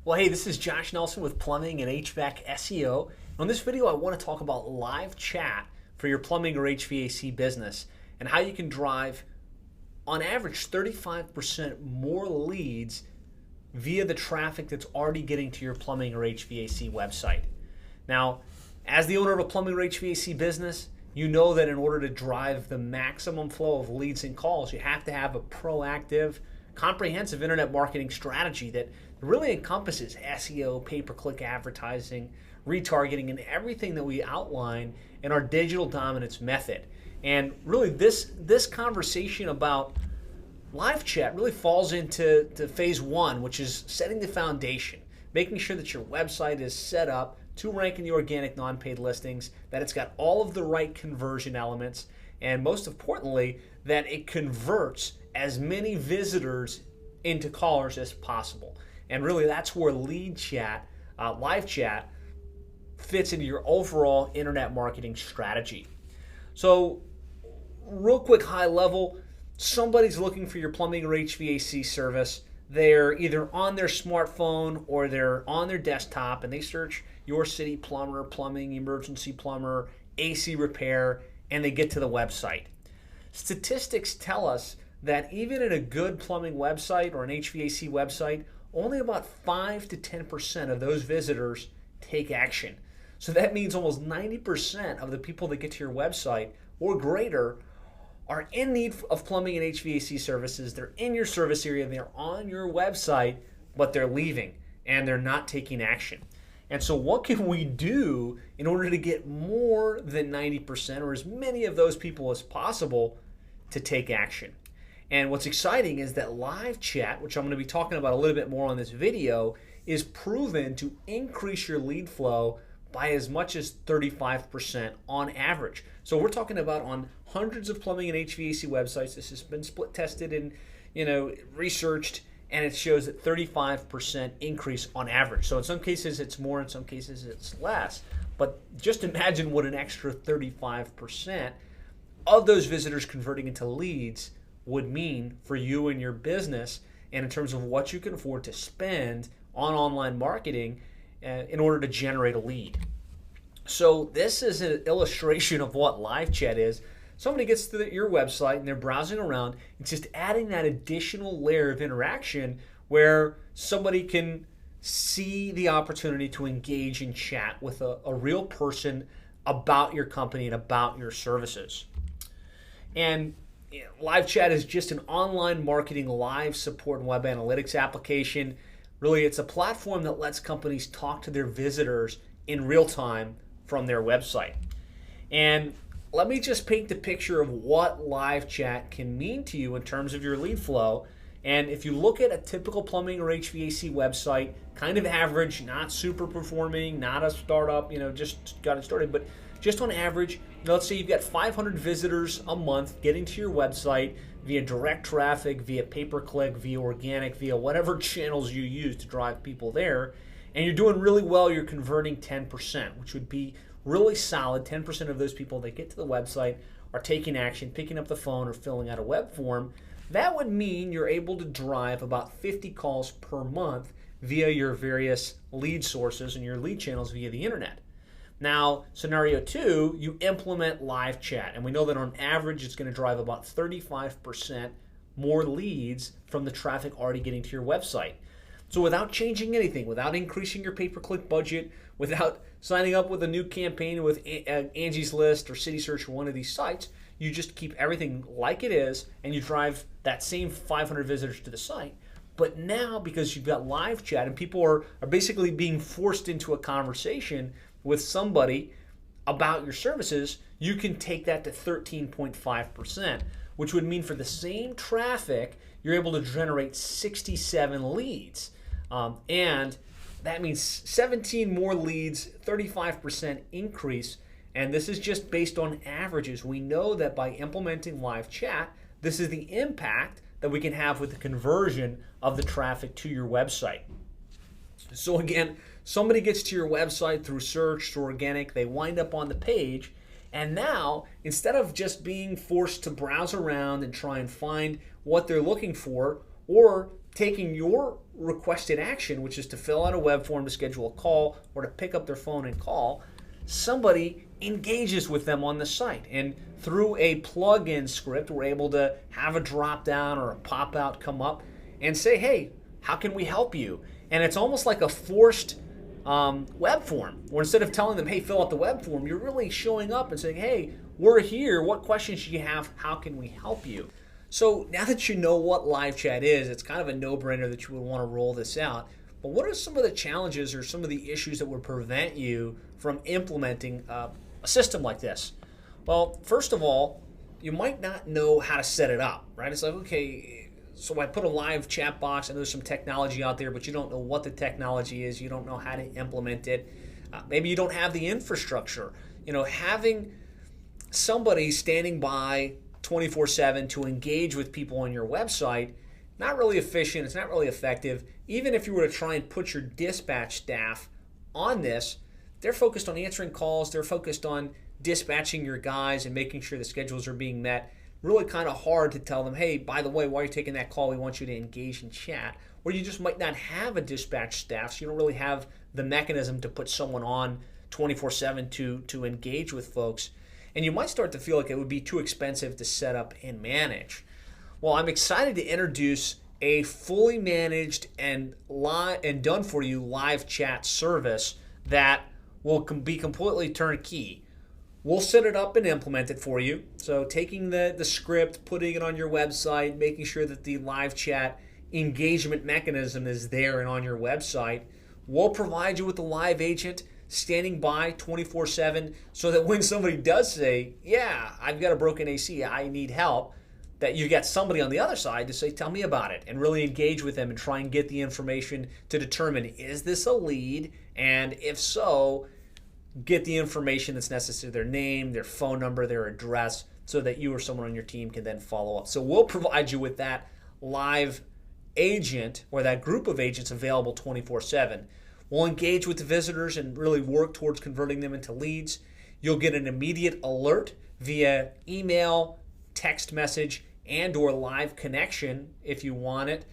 Well, hey, this is Josh Nelson with Plumbing and HVAC SEO. On this video, I want to talk about live chat for your plumbing or HVAC business and how you can drive, on average, 35% more leads via the traffic that's already getting to your plumbing or HVAC website. Now, as the owner of a plumbing or HVAC business, you know that in order to drive the maximum flow of leads and calls, you have to have a proactive, comprehensive internet marketing strategy that really encompasses SEO, pay-per-click advertising, retargeting, and everything that we outline in our digital dominance method. And really this conversation about live chat really falls into phase one, which is setting the foundation, making sure that your website is set up to rank in the organic non-paid listings, that it's got all of the right conversion elements, and most importantly, that it converts as many visitors into callers as possible. And really that's where lead chat, live chat, fits into your overall internet marketing strategy. So real quick high level, somebody's looking for your plumbing or HVAC service. They're either on their smartphone or they're on their desktop and they search your city plumber, plumbing, emergency plumber, AC repair, and they get to the website. Statistics tell us that even in a good plumbing website or an HVAC website, only about 5 to 10% of those visitors take action. So that means almost 90% of the people that get to your website or greater are in need of plumbing and HVAC services. They're in your service area, they're on your website, but they're leaving and they're not taking action. And so what can we do in order to get more than 90% or as many of those people as possible to take action? And what's exciting is that live chat, which I'm going to be talking about a little bit more on this video, is proven to increase your lead flow by as much as 35% on average. So we're talking about on hundreds of plumbing and HVAC websites. This has been split tested and researched, and it shows that 35% increase on average. So in some cases it's more, in some cases it's less. But just imagine what an extra 35% of those visitors converting into leads would mean for you and your business, and in terms of what you can afford to spend on online marketing in order to generate a lead. So this is an illustration of what live chat is. Somebody gets to your website and they're browsing around. It's just adding that additional layer of interaction where somebody can see the opportunity to engage and chat with a real person about your company and about your services. And live chat is just an online marketing live support and web analytics application. Really, it's a platform that lets companies talk to their visitors in real time from their website. And let me just paint the picture of what live chat can mean to you in terms of your lead flow. And if you look at a typical plumbing or HVAC website, kind of average, not super performing, not a startup, just got it started, but just on average, let's say you've got 500 visitors a month getting to your website via direct traffic, via pay-per-click, via organic, via whatever channels you use to drive people there, and you're doing really well, you're converting 10%, which would be really solid. 10% of those people that get to the website are taking action, picking up the phone or filling out a web form. That would mean you're able to drive about 50 calls per month via your various lead sources and your lead channels via the internet. Now, scenario two, you implement live chat, and we know that on average it's going to drive about 35% more leads from the traffic already getting to your website. So without changing anything, without increasing your pay-per-click budget, without signing up with a new campaign with Angie's List or CitySearch or one of these sites, you just keep everything like it is and you drive that same 500 visitors to the site. But now, because you've got live chat and people are basically being forced into a conversation with somebody about your services, you can take that to 13.5%, which would mean for the same traffic, you're able to generate 67 leads. And that means 17 more leads, 35% increase. And this is just based on averages. We know that by implementing live chat, this is the impact that we can have with the conversion of the traffic to your website. So again, somebody gets to your website through search, through organic, they wind up on the page, and now instead of just being forced to browse around and try and find what they're looking for, or taking your requested action, which is to fill out a web form to schedule a call or to pick up their phone and call, somebody engages with them on the site. And through a plug-in script, we're able to have a drop-down or a pop-out come up and say, hey, how can we help you? And it's almost like a forced web form, where instead of telling them, hey, fill out the web form, you're really showing up and saying, hey, we're here. What questions do you have? How can we help you? So now that you know what live chat is, it's kind of a no-brainer that you would want to roll this out. But what are some of the challenges or some of the issues that would prevent you from implementing a system like this? Well, first of all, you might not know how to set it up, right? It's like, okay, so I put a live chat box and there's some technology out there, but you don't know what the technology is. You don't know how to implement it. Maybe you don't have the infrastructure. Having somebody standing by 24/7 to engage with people on your website, not really efficient. It's not really effective. Even if you were to try and put your dispatch staff on this, they're focused on answering calls. They're focused on dispatching your guys and making sure the schedules are being met. Really kind of hard to tell them, hey, by the way, while you're taking that call, we want you to engage in chat. Or you just might not have a dispatch staff, so you don't really have the mechanism to put someone on 24/7 to engage with folks. And you might start to feel like it would be too expensive to set up and manage. Well, I'm excited to introduce a fully managed and done for you live chat service that will be completely turnkey. We'll set it up and implement it for you. So taking the script, putting it on your website, making sure that the live chat engagement mechanism is there and on your website. We'll provide you with a live agent standing by 24/7 so that when somebody does say, yeah, I've got a broken AC, I need help, that you get somebody on the other side to say, tell me about it, and really engage with them and try and get the information to determine, is this a lead? And if so, get the information that's necessary, their name, their phone number, their address, so that you or someone on your team can then follow up. So we'll provide you with that live agent or that group of agents available 24/7. We'll engage with the visitors and really work towards converting them into leads. You'll get an immediate alert via email, text message, and or live connection if you want it,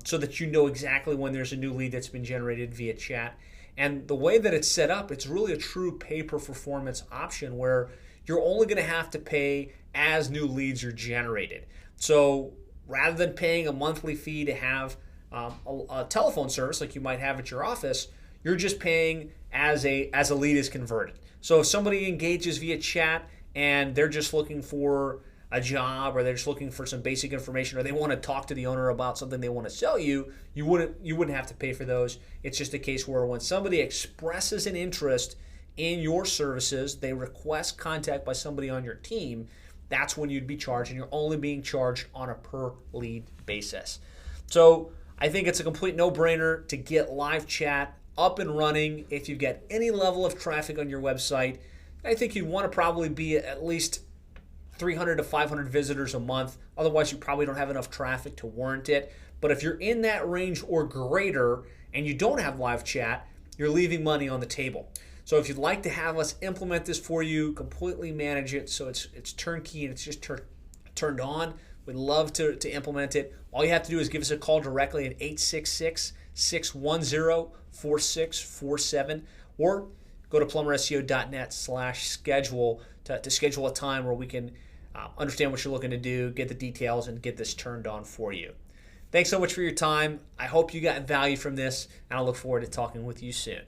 so that you know exactly when there's a new lead that's been generated via chat. And the way that it's set up, it's really a true pay-per-performance option where you're only going to have to pay as new leads are generated. So rather than paying a monthly fee to have a telephone service like you might have at your office, you're just paying as a lead is converted. So if somebody engages via chat and they're just looking for a job, or they're just looking for some basic information, or they want to talk to the owner about something they want to sell you, you wouldn't have to pay for those. It's just a case where when somebody expresses an interest in your services, they request contact by somebody on your team, that's when you'd be charged, and you're only being charged on a per lead basis. So I think it's a complete no-brainer to get live chat up and running. If you get any level of traffic on your website, I think you'd want to probably be at least 300 to 500 visitors a month. Otherwise, you probably don't have enough traffic to warrant it. But if you're in that range or greater and you don't have live chat, you're leaving money on the table. So if you'd like to have us implement this for you, completely manage it so it's turnkey and it's just turned on, we'd love to implement it. All you have to do is give us a call directly at 866-610-4647 or go to plumberseo.net/schedule to schedule a time where we can understand what you're looking to do, get the details, and get this turned on for you. Thanks so much for your time. I hope you got value from this, and I look forward to talking with you soon.